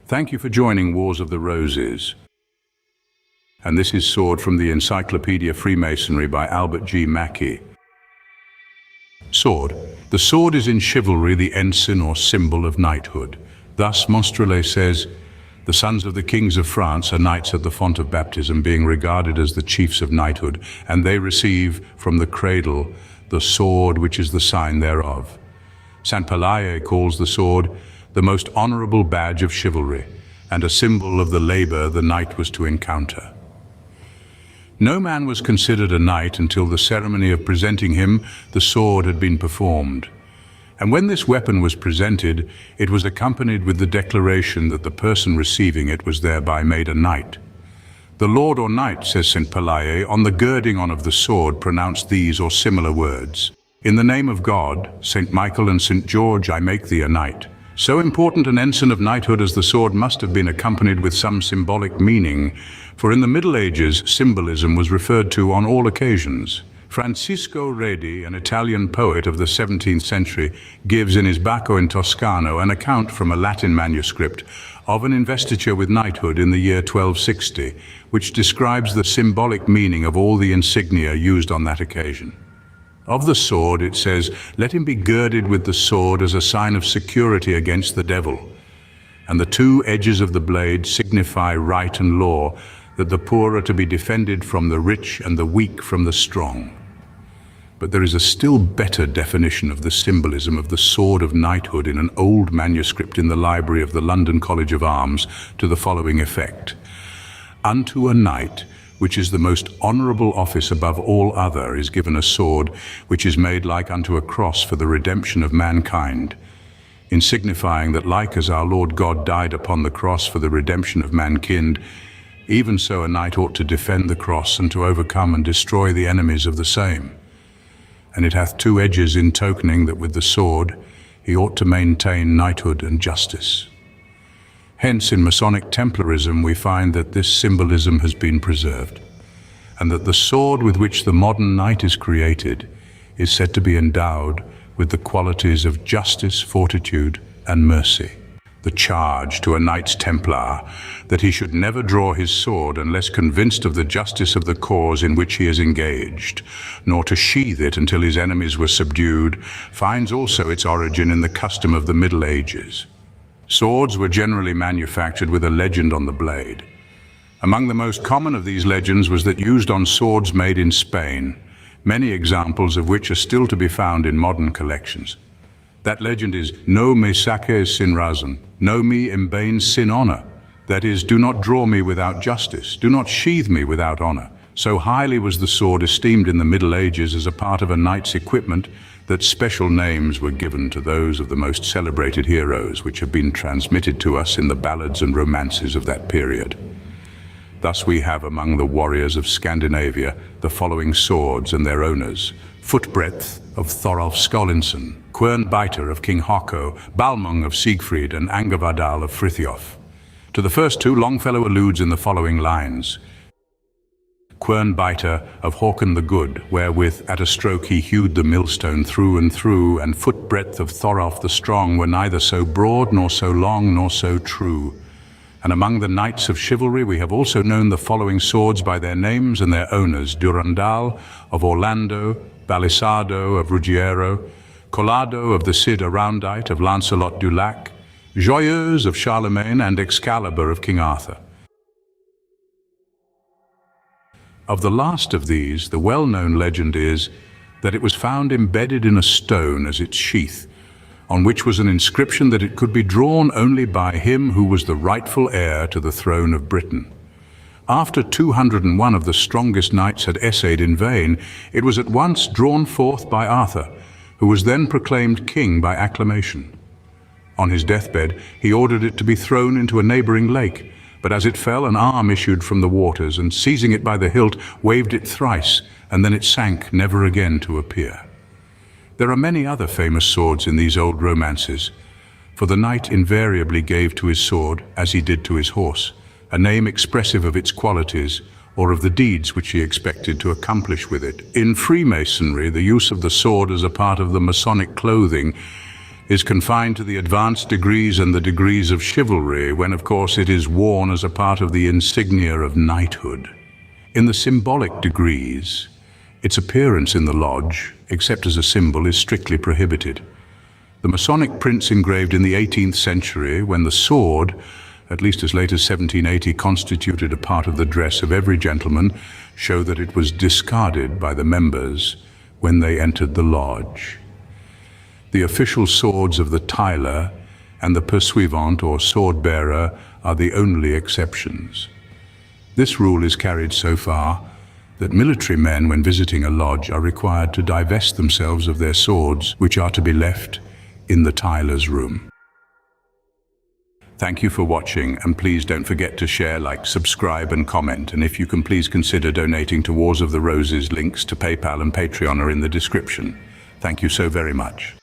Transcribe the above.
Thank you for joining Wars of the Roses. And this is Sword from the Encyclopedia of Freemasonry by Albert G. Mackey. Sword. The sword is in chivalry the ensign or symbol of knighthood. Thus, Monstrelet says, the sons of the kings of France are knights at the font of baptism, being regarded as the chiefs of knighthood, and they receive from the cradle the sword which is the sign thereof. Saint Pelaye calls the sword the most honorable badge of chivalry, and a symbol of the labor the knight was to encounter. No man was considered a knight until the ceremony of presenting him the sword had been performed. And when this weapon was presented, it was accompanied with the declaration that the person receiving it was thereby made a knight. The lord or knight, says Saint Pelaye, on the girding on of the sword pronounced these or similar words: "In the name of God, Saint Michael and Saint George, I make thee a knight." So important an ensign of knighthood as the sword must have been accompanied with some symbolic meaning, for in the Middle Ages, symbolism was referred to on all occasions. Francisco Redi, an Italian poet of the 17th century, gives in his Bacco in Toscano an account from a Latin manuscript of an investiture with knighthood in the year 1260, which describes the symbolic meaning of all the insignia used on that occasion. Of the sword, it says, "Let him be girded with the sword as a sign of security against the devil." And the two edges of the blade signify right and law, that the poor are to be defended from the rich and the weak from the strong. But there is a still better definition of the symbolism of the sword of knighthood in an old manuscript in the library of the London College of Arms, to the following effect: "Unto a knight, which is the most honorable office above all other, is given a sword, which is made like unto a cross for the redemption of mankind," in signifying that like as our Lord God died upon the cross for the redemption of mankind, even so a knight ought to defend the cross and to overcome and destroy the enemies of the same. And it hath two edges, in tokening that with the sword he ought to maintain knighthood and justice. Hence, in Masonic Templarism, we find that this symbolism has been preserved, and that the sword with which the modern knight is created is said to be endowed with the qualities of justice, fortitude, and mercy. The charge to a Knights Templar that he should never draw his sword unless convinced of the justice of the cause in which he is engaged, nor to sheathe it until his enemies were subdued, finds also its origin in the custom of the Middle Ages. Swords were generally manufactured with a legend on the blade. Among the most common of these legends was that used on swords made in Spain, many examples of which are still to be found in modern collections. That legend is, "No me saques sin razón, no me embain sin honor." That is, "Do not draw me without justice, do not sheathe me without honor." So highly was the sword esteemed in the Middle Ages as a part of a knight's equipment that special names were given to those of the most celebrated heroes which have been transmitted to us in the ballads and romances of that period. Thus we have among the warriors of Scandinavia the following swords and their owners: Footbreadth of Thorolf Skolinsson, Quernbiter of King Hako, Balmung of Siegfried, and Angavardal of Frithjof. To the first two, Longfellow alludes in the following lines: "Quernbiter of Håkon the Good, wherewith at a stroke he hewed the millstone through and through, and footbreadth of Thorolf the Strong were neither so broad nor so long nor so true." And among the knights of chivalry we have also known the following swords by their names and their owners: Durandal of Orlando, Balisardo of Ruggiero, Collado of the Cid Aroundite of Lancelot du Lac, Joyeuse of Charlemagne, and Excalibur of King Arthur. Of the last of these, the well-known legend is that it was found embedded in a stone as its sheath, on which was an inscription that it could be drawn only by him who was the rightful heir to the throne of Britain. After 201 of the strongest knights had essayed in vain, it was at once drawn forth by Arthur, who was then proclaimed king by acclamation. On his deathbed, he ordered it to be thrown into a neighboring lake, but as it fell, an arm issued from the waters, and seizing it by the hilt, waved it thrice, and then it sank, never again to appear. There are many other famous swords in these old romances, for the knight invariably gave to his sword, as he did to his horse, a name expressive of its qualities or of the deeds which he expected to accomplish with it. In Freemasonry, the use of the sword as a part of the Masonic clothing is confined to the advanced degrees and the degrees of chivalry, when of course it is worn as a part of the insignia of knighthood. In the symbolic degrees, its appearance in the lodge, except as a symbol, is strictly prohibited. The Masonic prints engraved in the 18th century, when the sword, at least as late as 1780, constituted a part of the dress of every gentleman, show that it was discarded by the members when they entered the lodge. The official swords of the Tyler and the pursuivant or sword-bearer are the only exceptions. This rule is carried so far that military men, when visiting a lodge, are required to divest themselves of their swords, which are to be left in the Tyler's room. Thank you for watching, and please don't forget to share, like, subscribe and comment, and if you can, please consider donating to Wars of the Roses. Links to PayPal and Patreon are in the description. Thank you so very much.